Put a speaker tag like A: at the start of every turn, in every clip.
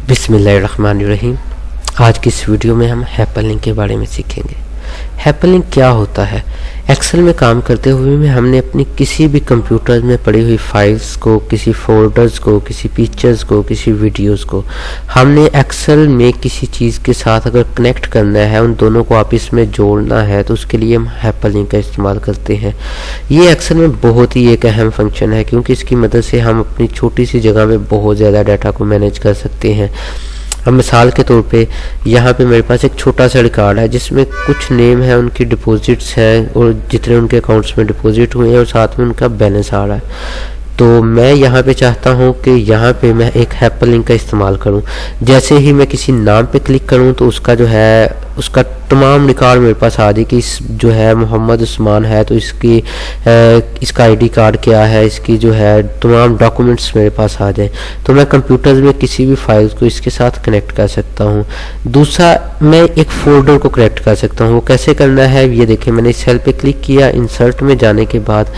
A: बिस्मिल्लाहिर्रहमानिर्रहीम। आज की इस वीडियो में हम हाइपरलिंक के बारे में सीखेंगे। हाइपरलिंक क्या होता है? एक्सेल में काम करते हुए में हमने अपनी किसी भी कंप्यूटर में पड़ी हुई फाइल्स को, किसी फोल्डर्स को, किसी पिक्चर्स को, किसी वीडियोस को हमने एक्सेल में किसी चीज़ के साथ अगर कनेक्ट करना है, उन दोनों को आपस में जोड़ना है, तो उसके लिए हम हाइपरलिंक का इस्तेमाल करते हैं। ये एक्सेल में बहुत ही एक अहम फंक्शन है, क्योंकि इसकी मदद से हम अपनी छोटी सी जगह में बहुत ज़्यादा डाटा को मैनेज कर सकते हैं। अब मिसाल के तौर पे यहाँ पे मेरे पास एक छोटा सा रिकॉर्ड है जिसमें कुछ नेम है, उनकी डिपॉजिट्स हैं और जितने उनके अकाउंट्स में डिपॉजिट हुए हैं और साथ में उनका बैलेंस आ रहा है। तो मैं यहाँ पे चाहता हूँ कि यहाँ पे मैं एक हाइपरलिंक का इस्तेमाल करूँ। जैसे ही मैं किसी नाम पे क्लिक करूँ तो उसका जो है उसका तमाम रिकॉर्ड मेरे पास आ जाए कि इस जो है मोहम्मद उस्मान है, तो इसका आईडी कार्ड क्या है, इसकी जो है तमाम डॉक्यूमेंट्स मेरे पास आ जाए। तो मैं कंप्यूटर में किसी भी फाइल को इसके साथ कनेक्ट कर सकता हूँ। दूसरा, मैं एक फोल्डर को कनेक्ट कर सकता हूँ। वो कैसे करना है ये देखें। मैंने इस सेल पे क्लिक किया, इंसर्ट में जाने के बाद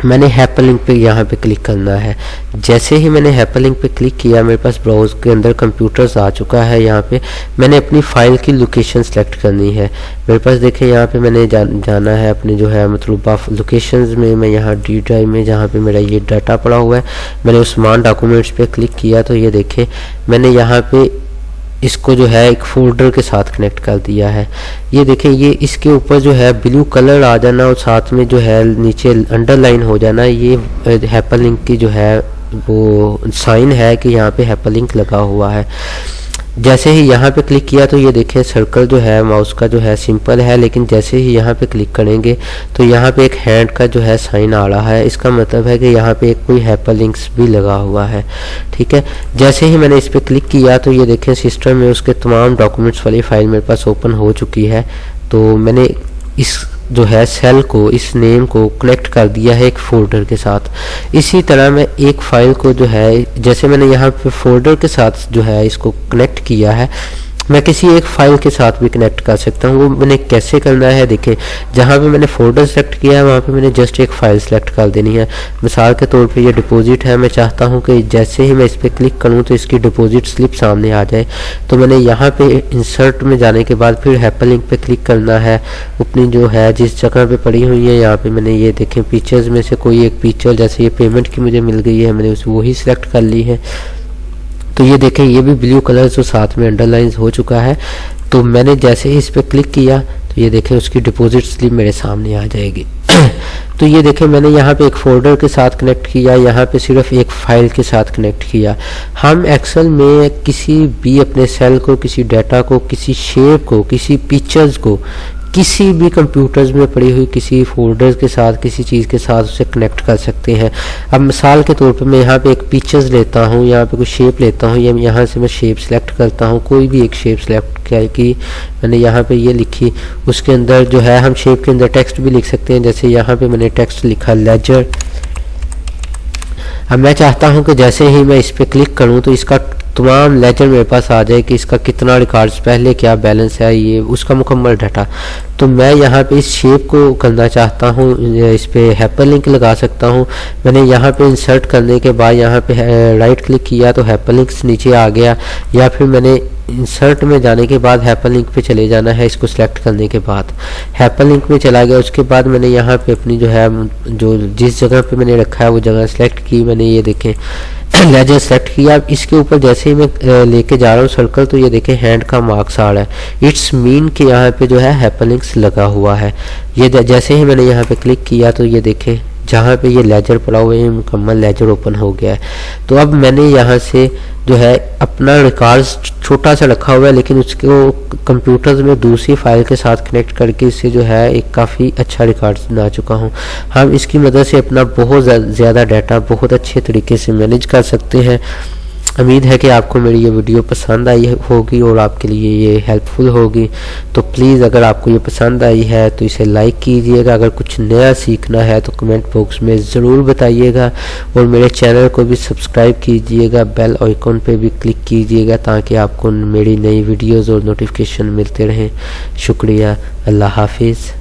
A: मैंने हाइपरलिंक पे यहाँ पे क्लिक करना है। जैसे ही मैंने हाइपरलिंक पे क्लिक किया, मेरे पास ब्राउज़र के अंदर कंप्यूटर्स आ चुका है। यहाँ पे मैंने अपनी फ़ाइल की लोकेशन सेलेक्ट करनी है। मेरे पास देखें यहाँ पे मैंने जाना है अपने जो है मतलूबा लोकेशंस में। मैं यहाँ डी ड्राइव में जहाँ पे मेरा ये डाटा पड़ा हुआ है, मैंने उस्मान डॉक्यूमेंट्स पे क्लिक किया तो ये देखें मैंने यहाँ पे इसको जो है एक फोल्डर के साथ कनेक्ट कर दिया है। ये देखें, ये इसके ऊपर जो है ब्लू कलर आ जाना और साथ में जो है नीचे अंडरलाइन हो जाना, ये हाइपरलिंक की जो है वो साइन है कि यहाँ पे हाइपरलिंक लगा हुआ है। जैसे ही यहाँ पे क्लिक किया तो ये देखें सर्कल जो है माउस का जो है सिंपल है, लेकिन जैसे ही यहाँ पे क्लिक करेंगे तो यहाँ पे एक हैंड का जो है साइन आ रहा है। इसका मतलब है कि यहाँ पे एक कोई हाइपरलिंक्स भी लगा हुआ है। ठीक है, जैसे ही मैंने इस पर क्लिक किया तो ये देखें सिस्टम में उसके तमाम डॉक्यूमेंट्स वाली फाइल मेरे पास ओपन हो चुकी है। तो मैंने इस जो है सेल को, इस नेम को कनेक्ट कर दिया है एक फोल्डर के साथ। इसी तरह मैं एक फाइल को जो है, जैसे मैंने यहाँ पे फोल्डर के साथ जो है इसको कनेक्ट किया है, मैं किसी एक फाइल के साथ भी कनेक्ट कर सकता हूँ। वो मैंने कैसे करना है देखें। जहाँ पे मैंने फोल्डर सेलेक्ट किया है वहाँ पे मैंने जस्ट एक फ़ाइल सेलेक्ट कर देनी है। मिसाल के तौर पे ये डिपॉजिट है। मैं चाहता हूँ कि जैसे ही मैं इस पर क्लिक करूँ तो इसकी डिपॉजिट स्लिप सामने आ जाए। तो मैंने यहाँ पे इंसर्ट में जाने के बाद फिर हाइपरलिंक पे क्लिक करना है। अपनी जो है जिस जगह पे पड़ी हुई है, यहाँ पे मैंने ये देखें पिक्चर्स में से कोई एक पिक्चर, जैसे ये पेमेंट की मुझे मिल गई है, मैंने उस वही सिलेक्ट कर ली है। तो ये देखें ये भी ब्लू कलर जो साथ में अंडरलाइन हो चुका है। तो मैंने जैसे ही इस पर क्लिक किया तो ये देखें उसकी डिपॉजिट स्लिप मेरे सामने आ जाएगी। तो ये देखें मैंने यहाँ पे एक फोल्डर के साथ कनेक्ट किया, यहाँ पे सिर्फ एक फ़ाइल के साथ कनेक्ट किया। हम एक्सेल में किसी भी अपने सेल को, किसी डाटा को, किसी शेप को, किसी पिक्चर्स को किसी भी कंप्यूटर्स में पड़ी हुई किसी फोल्डर्स के साथ, किसी चीज़ के साथ उसे कनेक्ट कर सकते हैं। अब मिसाल के तौर पे मैं यहाँ पे एक पिक्चर्स लेता हूँ, यहाँ पे कोई शेप लेता हूँ, या यहाँ से मैं शेप सेलेक्ट करता हूँ। कोई भी एक शेप सेलेक्ट की मैंने यहाँ पे ये लिखी। उसके अंदर जो है हम शेप के अंदर टेक्स्ट भी लिख सकते हैं। जैसे यहाँ पे मैंने टेक्स्ट लिखा लेजर। अब मैं चाहता हूँ कि जैसे ही मैं इस पर क्लिक करूँ तो इसका तमाम लेजर मेरे पास आ जाए कि इसका कितना रिकॉर्ड्स पहले क्या बैलेंस है, ये उसका मुकम्मल डाटा। तो मैं यहाँ पे इस शेप को करना चाहता हूँ, इस पे हाइपरलिंक लगा सकता हूँ। मैंने यहाँ पे इंसर्ट करने के बाद यहाँ पे राइट क्लिक किया तो हाइपरलिंक्स नीचे आ गया, या फिर मैंने इंसर्ट में जाने के बाद हाइपरलिंक पे चले जाना है। इसको सिलेक्ट करने के बाद हाइपरलिंक में चला गया। उसके बाद मैंने यहाँ पे अपनी जो है जो जिस जगह पे मैंने रखा है वो जगह सेलेक्ट की। मैंने ये देखें लेजर सेलेक्ट किया। इसके ऊपर जैसे ही मैं लेके जा रहा हूँ सर्कल, तो ये देखें हैंड का मार्क्स आ रहा है। इट्स मीन कि यहाँ पे जो है हाइपरलिंक्स लगा हुआ है। ये जैसे ही मैंने यहाँ पे क्लिक किया तो ये देखें जहाँ पे ये लेजर पड़ा हुआ है मुकम्मल लेजर ओपन हो गया है। तो अब मैंने यहाँ से जो है अपना रिकॉर्ड्स छोटा सा रखा हुआ है, लेकिन उसको कंप्यूटर में दूसरी फाइल के साथ कनेक्ट करके इससे जो है एक काफ़ी अच्छा रिकॉर्ड्स बना चुका हूँ। हम इसकी मदद से अपना बहुत ज़्यादा डाटा बहुत अच्छे तरीके से मैनेज कर सकते हैं। उम्मीद है कि आपको मेरी ये वीडियो पसंद आई होगी और आपके लिए ये हेल्पफुल होगी। तो प्लीज़ अगर आपको ये पसंद आई है तो इसे लाइक कीजिएगा। अगर कुछ नया सीखना है तो कमेंट बॉक्स में ज़रूर बताइएगा, और मेरे चैनल को भी सब्सक्राइब कीजिएगा। बेल आइकॉन पे भी क्लिक कीजिएगा ताकि आपको मेरी नई वीडियोज़ और नोटिफिकेशन मिलते रहें। शुक्रिया। अल्लाह हाफिज़।